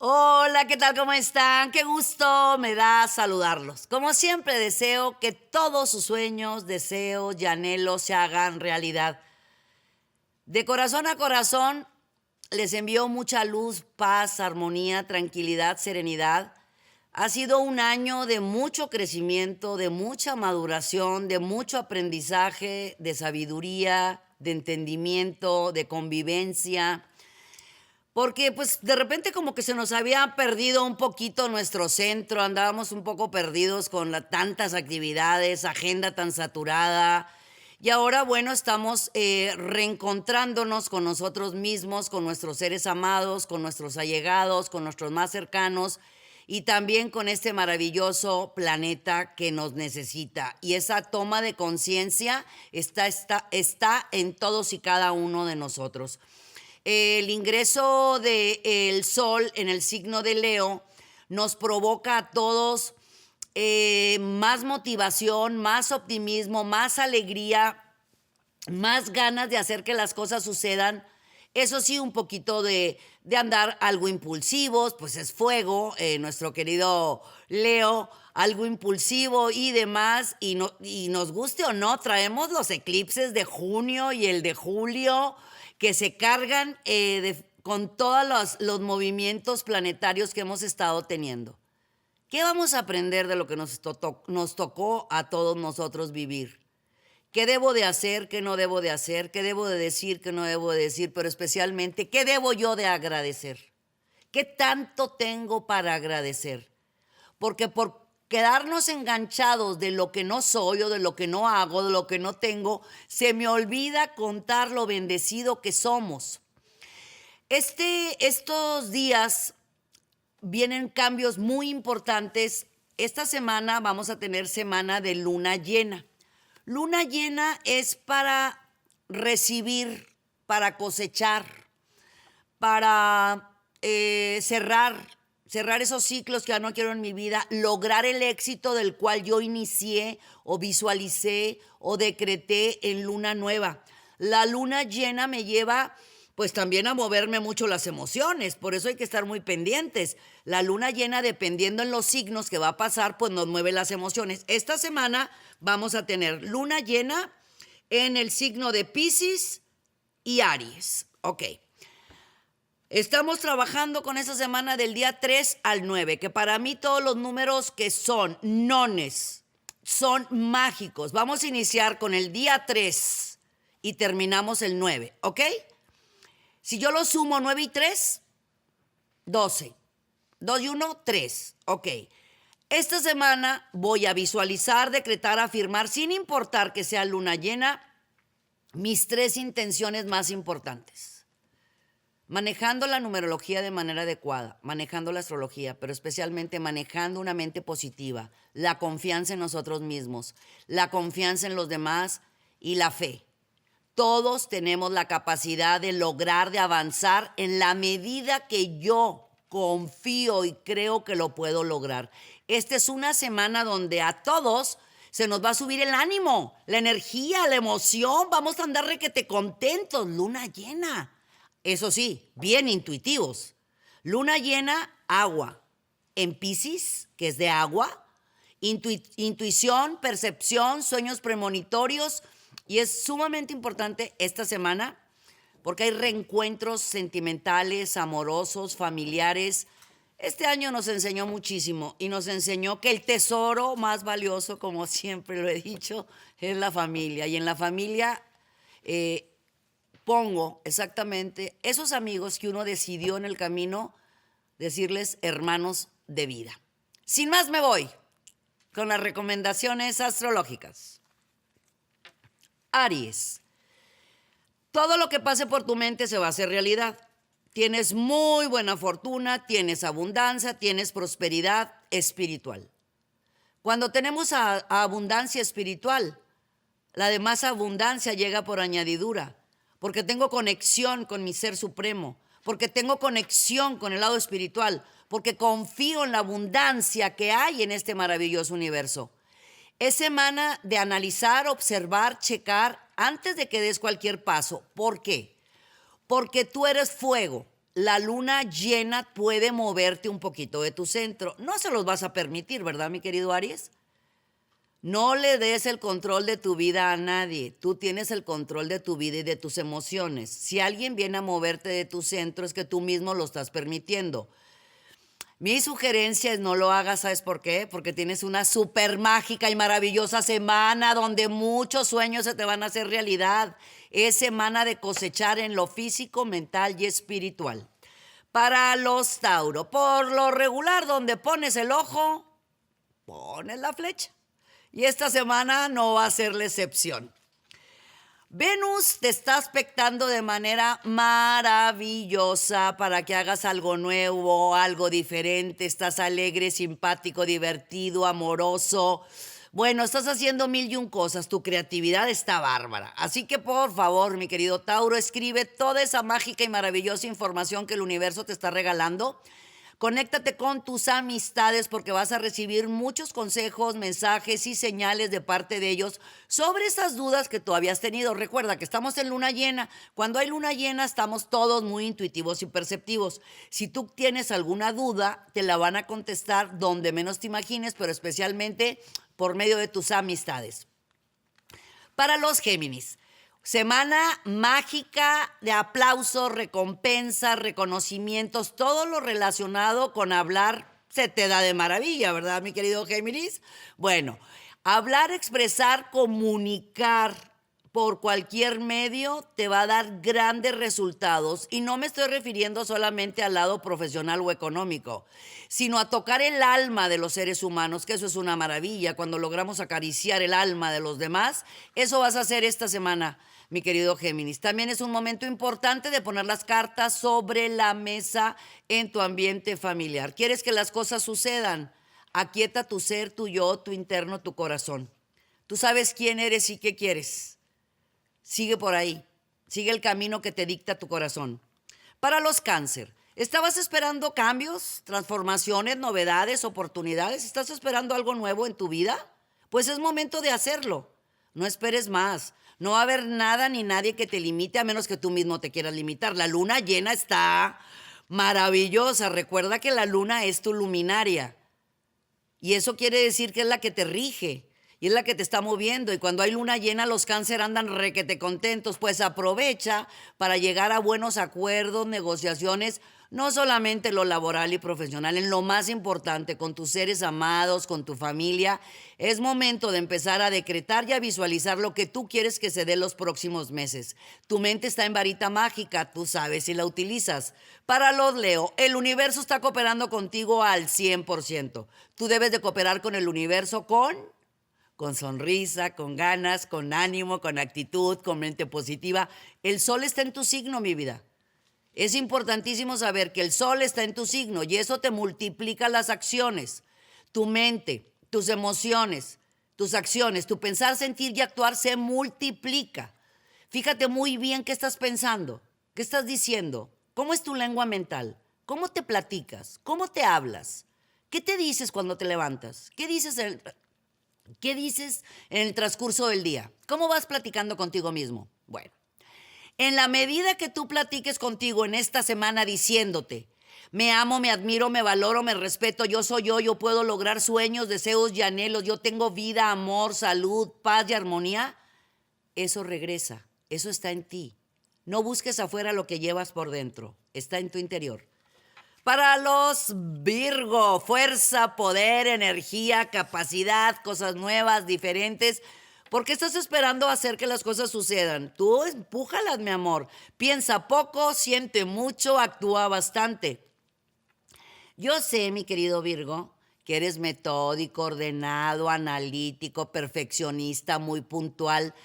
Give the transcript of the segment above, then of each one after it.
Hola, ¿qué tal? ¿Cómo están? Qué gusto me da saludarlos. Como siempre, deseo que todos sus sueños, deseos y anhelos se hagan realidad. De corazón a corazón, les envío mucha luz, paz, armonía, tranquilidad, serenidad. Ha sido un año de mucho crecimiento, de mucha maduración, de mucho aprendizaje, de sabiduría, de entendimiento, de convivencia. Porque pues de repente como que se nos había perdido un poquito nuestro centro, andábamos un poco perdidos con tantas actividades, agenda tan saturada. Y ahora, bueno, estamos reencontrándonos con nosotros mismos, con nuestros seres amados, con nuestros allegados, con nuestros más cercanos y también con este maravilloso planeta que nos necesita. Y esa toma de conciencia está en todos y cada uno de nosotros. El ingreso del Sol en el signo de Leo nos provoca a todos más motivación, más optimismo, más alegría, más ganas de hacer que las cosas sucedan. Eso sí, un poquito de andar algo impulsivos, pues es fuego, nuestro querido Leo, algo impulsivo y demás, y nos guste o no, traemos los eclipses de junio y el de julio que se cargan con todos los movimientos planetarios que hemos estado teniendo. ¿Qué vamos a aprender de lo que nos tocó a todos nosotros vivir? ¿Qué debo de hacer, qué no debo de hacer? ¿Qué debo de decir, qué no debo de decir? Pero especialmente, ¿qué debo yo de agradecer? ¿Qué tanto tengo para agradecer? Porque por quedarnos enganchados de lo que no soy o de lo que no hago, de lo que no tengo, se me olvida contar lo bendecido que somos. Estos días vienen cambios muy importantes. Esta semana vamos a tener semana de luna llena. Luna llena es para recibir, para cosechar, para cerrar esos ciclos que ya no quiero en mi vida, lograr el éxito del cual yo inicié o visualicé o decreté en luna nueva. La luna llena me lleva pues también a moverme mucho las emociones, por eso hay que estar muy pendientes. La luna llena, dependiendo en los signos que va a pasar, pues nos mueve las emociones. Esta semana vamos a tener luna llena en el signo de Piscis y Aries. Ok. Estamos trabajando con esa semana del día 3 al 9, que para mí todos los números que son nones son mágicos. Vamos a iniciar con el día 3 y terminamos el 9, ¿ok? Si yo lo sumo 9 y 3, 12. 2 y 1, 3. Ok. Esta semana voy a visualizar, decretar, afirmar, sin importar que sea luna llena, mis 3 intenciones más importantes. Manejando la numerología de manera adecuada, manejando la astrología, pero especialmente manejando una mente positiva, la confianza en nosotros mismos, la confianza en los demás y la fe. Todos tenemos la capacidad de lograr, de avanzar en la medida que yo confío y creo que lo puedo lograr. Esta es una semana donde a todos se nos va a subir el ánimo, la energía, la emoción. Vamos a andar requete contentos. Luna llena. Eso sí, bien intuitivos. Luna llena, agua. En Piscis, que es de agua, intuición, percepción, sueños premonitorios. Y es sumamente importante esta semana porque hay reencuentros sentimentales, amorosos, familiares. Este año nos enseñó muchísimo y nos enseñó que el tesoro más valioso, como siempre lo he dicho, es la familia. Y en la familia pongo exactamente esos amigos que uno decidió en el camino decirles hermanos de vida. Sin más me voy con las recomendaciones astrológicas. Aries, todo lo que pase por tu mente se va a hacer realidad. Tienes muy buena fortuna, tienes abundancia, tienes prosperidad espiritual. Cuando tenemos abundancia espiritual, la demás abundancia llega por añadidura, porque tengo conexión con mi ser supremo, porque tengo conexión con el lado espiritual, porque confío en la abundancia que hay en este maravilloso universo. Es semana de analizar, observar, checar antes de que des cualquier paso. ¿Por qué? Porque tú eres fuego la luna llena puede moverte un poquito de tu centro. No se los vas a permitir, ¿verdad, mi querido Aries? No le des el control de tu vida a nadie. Tú tienes el control de tu vida y de tus emociones. Si alguien viene a moverte de tu centro, es que tú mismo lo estás permitiendo. Mi sugerencia es no lo hagas, ¿sabes por qué? Porque tienes una súper mágica y maravillosa semana donde muchos sueños se te van a hacer realidad. Es semana de cosechar en lo físico, mental y espiritual. Para los Tauro, por lo regular, donde pones el ojo, pones la flecha. Y esta semana no va a ser la excepción. Venus te está aspectando de manera maravillosa para que hagas algo nuevo, algo diferente. Estás alegre, simpático, divertido, amoroso. Bueno, estás haciendo mil y un cosas. Tu creatividad está bárbara. Así que por favor, mi querido Tauro, escribe toda esa mágica y maravillosa información que el universo te está regalando. Conéctate con tus amistades porque vas a recibir muchos consejos, mensajes y señales de parte de ellos sobre esas dudas que tú habías tenido. Recuerda que estamos en luna llena. Cuando hay luna llena estamos todos muy intuitivos y perceptivos. Si tú tienes alguna duda, te la van a contestar donde menos te imagines, pero especialmente por medio de tus amistades. Para los Géminis. Semana mágica de aplausos, recompensas, reconocimientos, todo lo relacionado con hablar se te da de maravilla, ¿verdad, mi querido Géminis? Bueno, hablar, expresar, comunicar por cualquier medio te va a dar grandes resultados y no me estoy refiriendo solamente al lado profesional o económico, sino a tocar el alma de los seres humanos, que eso es una maravilla. Cuando logramos acariciar el alma de los demás, eso vas a hacer esta semana, mi querido Géminis. También es un momento importante de poner las cartas sobre la mesa en tu ambiente familiar. ¿Quieres que las cosas sucedan? Aquieta tu ser, tu yo, tu interno, tu corazón. Tú sabes quién eres y qué quieres. Sigue por ahí. Sigue el camino que te dicta tu corazón. Para los Cáncer, ¿estabas esperando cambios, transformaciones, novedades, oportunidades? ¿Estás esperando algo nuevo en tu vida? Pues es momento de hacerlo. No esperes más. No va a haber nada ni nadie que te limite a menos que tú mismo te quieras limitar. La luna llena está maravillosa. Recuerda que la luna es tu luminaria. Y eso quiere decir que es la que te rige y es la que te está moviendo. Y cuando hay luna llena, los Cáncer andan requete contentos. Pues aprovecha para llegar a buenos acuerdos, negociaciones, no solamente en lo laboral y profesional, en lo más importante, con tus seres amados, con tu familia. Es momento de empezar a decretar y a visualizar lo que tú quieres que se dé los próximos meses. Tu mente está en varita mágica, tú sabes si la utilizas. Para los Leo, el universo está cooperando contigo al 100%. Tú debes de cooperar con el universo con sonrisa, con ganas, con ánimo, con actitud, con mente positiva. El sol está en tu signo, mi vida. Es importantísimo saber que el sol está en tu signo y eso te multiplica las acciones. Tu mente, tus emociones, tus acciones, tu pensar, sentir y actuar se multiplica. Fíjate muy bien qué estás pensando, qué estás diciendo, cómo es tu lengua mental, cómo te platicas, cómo te hablas, qué te dices cuando te levantas, qué dices en el transcurso del día, cómo vas platicando contigo mismo. Bueno. En la medida que tú platiques contigo en esta semana diciéndote, me amo, me admiro, me valoro, me respeto, yo soy yo puedo lograr sueños, deseos y anhelos, yo tengo vida, amor, salud, paz y armonía, eso regresa, eso está en ti. No busques afuera lo que llevas por dentro, está en tu interior. Para los Virgo, fuerza, poder, energía, capacidad, cosas nuevas, diferentes. ¿Por qué estás esperando hacer que las cosas sucedan? Tú empújalas, mi amor. Piensa poco, siente mucho, actúa bastante. Yo sé, mi querido Virgo, que eres metódico, ordenado, analítico, perfeccionista, muy puntual.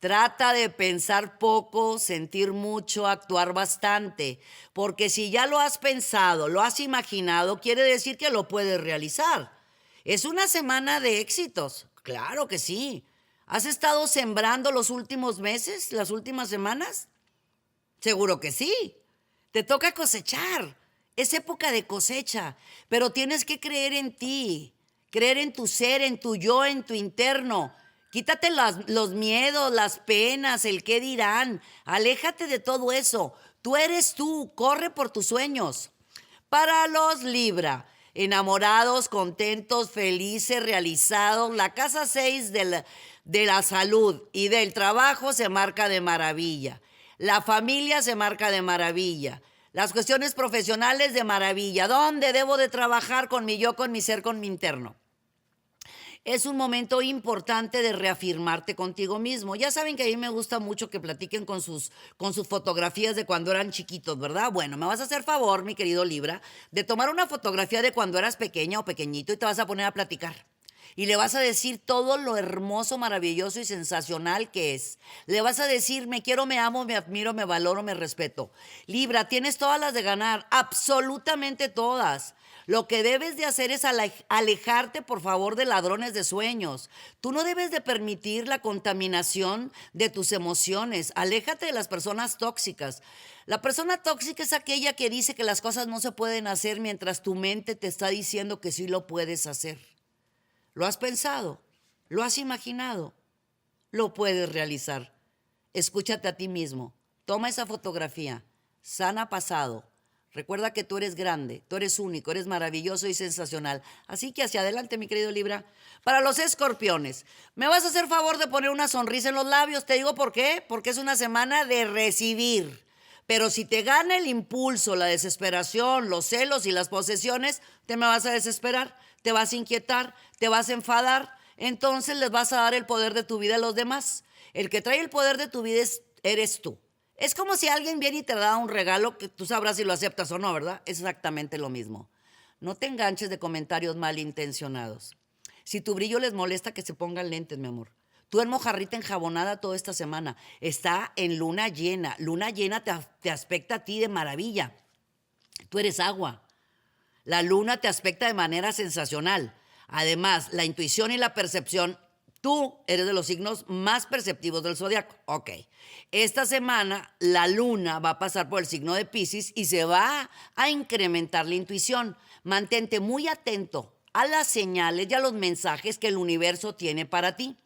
Trata de pensar poco, sentir mucho, actuar bastante. Porque si ya lo has pensado, lo has imaginado, quiere decir que lo puedes realizar. Es una semana de éxitos. Claro que sí. ¿Has estado sembrando los últimos meses, las últimas semanas? Seguro que sí. Te toca cosechar. Es época de cosecha, pero tienes que creer en ti, creer en tu ser, en tu yo, en tu interno. Quítate los miedos, las penas, el qué dirán. Aléjate de todo eso. Tú eres tú, corre por tus sueños. Para los Libra, enamorados, contentos, felices, realizados, la casa 6 de la salud y del trabajo se marca de maravilla. La familia se marca de maravilla. Las cuestiones profesionales de maravilla. ¿Dónde debo de trabajar con mi yo, con mi ser, con mi interno? Es un momento importante de reafirmarte contigo mismo. Ya saben que a mí me gusta mucho que platiquen con sus fotografías de cuando eran chiquitos, ¿verdad? Bueno, me vas a hacer favor, mi querido Libra, de tomar una fotografía de cuando eras pequeña o pequeñito y te vas a poner a platicar. Y le vas a decir todo lo hermoso, maravilloso y sensacional que es. Le vas a decir, me quiero, me amo, me admiro, me valoro, me respeto. Libra, tienes todas las de ganar, absolutamente todas. Lo que debes de hacer es alejarte, por favor, de ladrones de sueños. Tú no debes de permitir la contaminación de tus emociones. Aléjate de las personas tóxicas. La persona tóxica es aquella que dice que las cosas no se pueden hacer mientras tu mente te está diciendo que sí lo puedes hacer. ¿Lo has pensado? ¿Lo has imaginado? Lo puedes realizar. Escúchate a ti mismo. Toma esa fotografía. Sana pasado. Recuerda que tú eres grande, tú eres único, eres maravilloso y sensacional. Así que hacia adelante, mi querido Libra. Para los escorpiones, me vas a hacer favor de poner una sonrisa en los labios. Te digo por qué. Porque es una semana de recibir. Pero si te gana el impulso, la desesperación, los celos y las posesiones, te me vas a desesperar, te vas a inquietar, te vas a enfadar. Entonces les vas a dar el poder de tu vida a los demás. El que trae el poder de tu vida eres tú. Es como si alguien viene y te da un regalo que tú sabrás si lo aceptas o no, ¿verdad? Es exactamente lo mismo. No te enganches de comentarios malintencionados. Si tu brillo les molesta, que se pongan lentes, mi amor. Tú en mojarrita enjabonada toda esta semana. Está en luna llena. Luna llena te aspecta a ti de maravilla. Tú eres agua. La luna te aspecta de manera sensacional. Además, la intuición y la percepción. Tú eres de los signos más perceptivos del zodiaco. Ok. Esta semana la luna va a pasar por el signo de Piscis y se va a incrementar la intuición. Mantente muy atento a las señales y a los mensajes que el universo tiene para ti.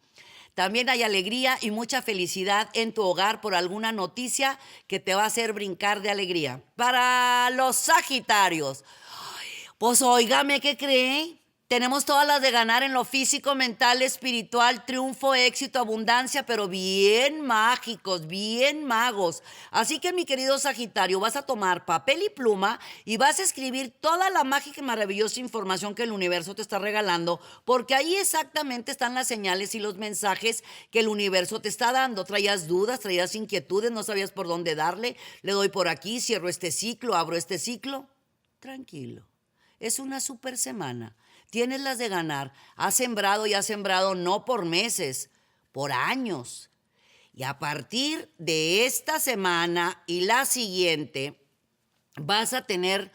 También hay alegría y mucha felicidad en tu hogar por alguna noticia que te va a hacer brincar de alegría. Para los Sagitarios, pues óigame, ¿qué cree? Tenemos todas las de ganar en lo físico, mental, espiritual, triunfo, éxito, abundancia, pero bien mágicos, bien magos. Así que, mi querido Sagitario, vas a tomar papel y pluma y vas a escribir toda la mágica y maravillosa información que el universo te está regalando, porque ahí exactamente están las señales y los mensajes que el universo te está dando. Traías dudas, traías inquietudes, no sabías por dónde darle. Le doy por aquí, cierro este ciclo, abro este ciclo. Tranquilo, es una super semana. Tienes las de ganar. Has sembrado y has sembrado no por meses, por años. Y a partir de esta semana y la siguiente, vas a tener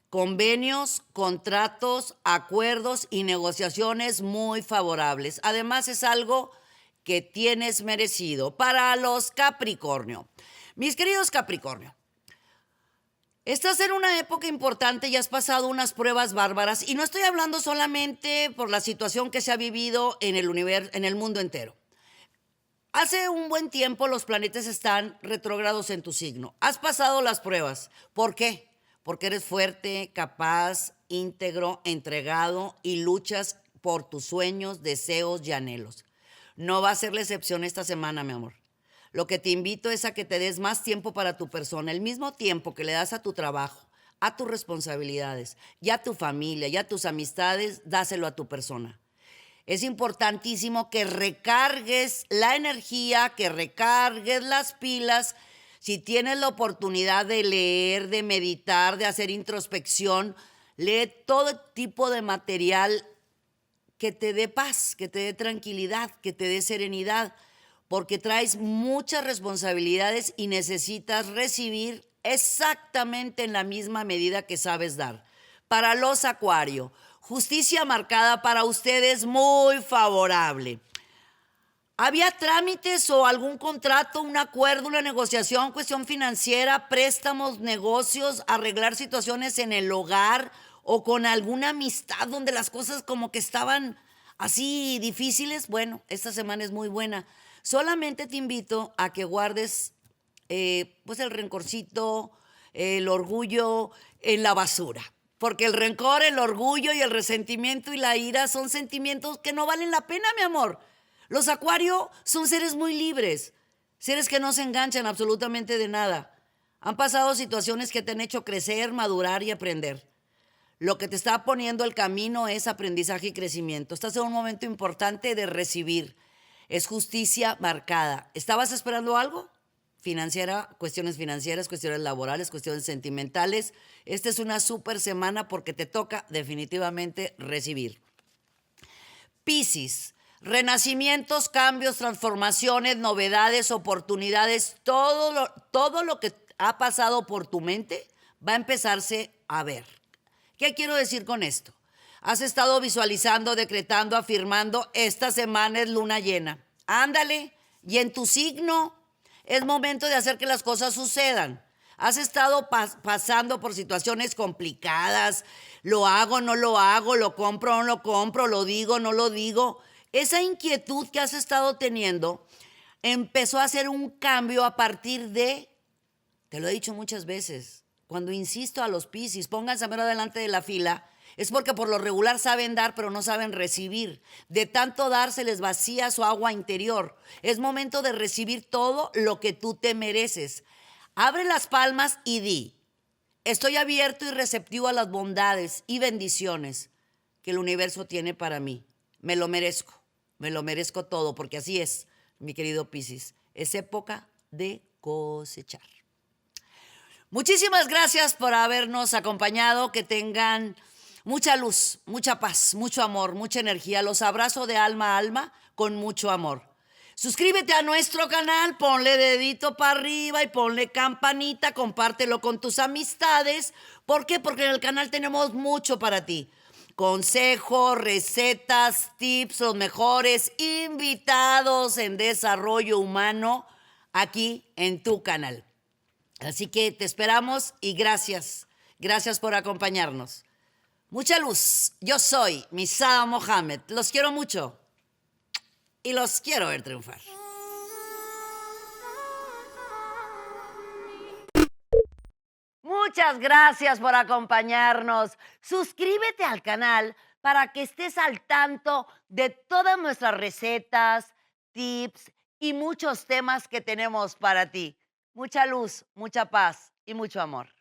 convenios, contratos, acuerdos y negociaciones muy favorables. Además, es algo que tienes merecido. Para los Capricornio. Mis queridos Capricornio, estás en una época importante y has pasado unas pruebas bárbaras, y no estoy hablando solamente por la situación que se ha vivido en el universo, en el mundo entero. Hace un buen tiempo los planetas están retrógrados en tu signo. Has pasado las pruebas. ¿Por qué? Porque eres fuerte, capaz, íntegro, entregado y luchas por tus sueños, deseos y anhelos. No va a ser la excepción esta semana, mi amor. Lo que te invito es a que te des más tiempo para tu persona, el mismo tiempo que le das a tu trabajo, a tus responsabilidades, y a tu familia, y a tus amistades, dáselo a tu persona. Es importantísimo que recargues la energía, que recargues las pilas. Si tienes la oportunidad de leer, de meditar, de hacer introspección, lee todo tipo de material que te dé paz, que te dé tranquilidad, que te dé serenidad, porque traes muchas responsabilidades y necesitas recibir exactamente en la misma medida que sabes dar. Para los Acuario, justicia marcada para ustedes muy favorable. ¿Había trámites o algún contrato, un acuerdo, una negociación, cuestión financiera, préstamos, negocios, arreglar situaciones en el hogar o con alguna amistad donde las cosas como que estaban así difíciles? Bueno, esta semana es muy buena. Solamente te invito a que guardes pues el rencorcito, el orgullo en la basura. Porque el rencor, el orgullo y el resentimiento y la ira son sentimientos que no valen la pena, mi amor. Los acuario son seres muy libres, seres que no se enganchan absolutamente de nada. Han pasado situaciones que te han hecho crecer, madurar y aprender. Lo que te está poniendo el camino es aprendizaje y crecimiento. Estás en un momento importante de recibir. Es justicia marcada. ¿Estabas esperando algo? Cuestiones financieras, cuestiones laborales, cuestiones sentimentales. Esta es una súper semana porque te toca definitivamente recibir. Piscis, renacimientos, cambios, transformaciones, novedades, oportunidades, todo lo que ha pasado por tu mente va a empezarse a ver. ¿Qué quiero decir con esto? Has estado visualizando, decretando, afirmando, esta semana es luna llena. Ándale, y en tu signo es momento de hacer que las cosas sucedan. Has estado pasando por situaciones complicadas, lo hago, no lo hago, lo compro, no lo compro, lo digo, no lo digo. Esa inquietud que has estado teniendo empezó a hacer un cambio a partir de, te lo he dicho muchas veces, cuando insisto a los Piscis, pónganse mero delante de la fila, es porque por lo regular saben dar, pero no saben recibir. De tanto dar se les vacía su agua interior. Es momento de recibir todo lo que tú te mereces. Abre las palmas y di, estoy abierto y receptivo a las bondades y bendiciones que el universo tiene para mí. Me lo merezco todo, porque así es, mi querido Piscis. Es época de cosechar. Muchísimas gracias por habernos acompañado. Que tengan mucha luz, mucha paz, mucho amor, mucha energía. Los abrazo de alma a alma con mucho amor. Suscríbete a nuestro canal, ponle dedito para arriba y ponle campanita, compártelo con tus amistades. ¿Por qué? Porque en el canal tenemos mucho para ti. Consejos, recetas, tips, los mejores invitados en desarrollo humano aquí en tu canal. Así que te esperamos y gracias. Gracias por acompañarnos. Mucha luz. Yo soy Misada Mohamed. Los quiero mucho y los quiero ver triunfar. Muchas gracias por acompañarnos. Suscríbete al canal para que estés al tanto de todas nuestras recetas, tips y muchos temas que tenemos para ti. Mucha luz, mucha paz y mucho amor.